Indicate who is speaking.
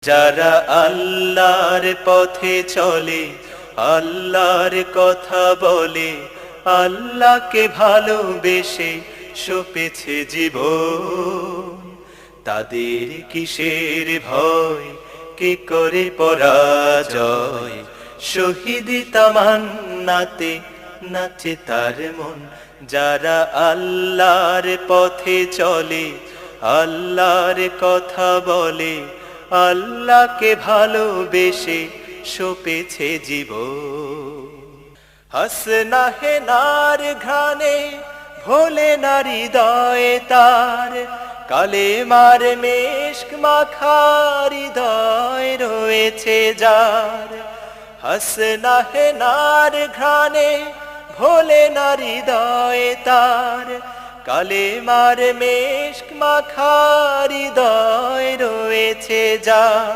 Speaker 1: যারা আল্লাহর পথে চলে, আল্লাহর কথা বলে, আল্লাহকে ভালোবেসে সপেছে জীবন, তাদের কিসের ভয়, কে করে পরাজয়। শহীদ তামান্নাতে নাচে তার মন। যারা আল্লাহর পথে চলে, আল্লাহর কথা বলে, আল্লাহকে ভালোবেসে সপেছে জীবন। হাসনা হেনার ঘ্রাণে ভোলে না হৃদয়ে তার, কালেমার মেশক মাখা হৃদয় রয়েছে যার। হাসনা হেনার ঘ্রাণে ভোলে না হৃদয়ে তার, কালেমার মেশক মাখা হৃদয় রয়েছে যার।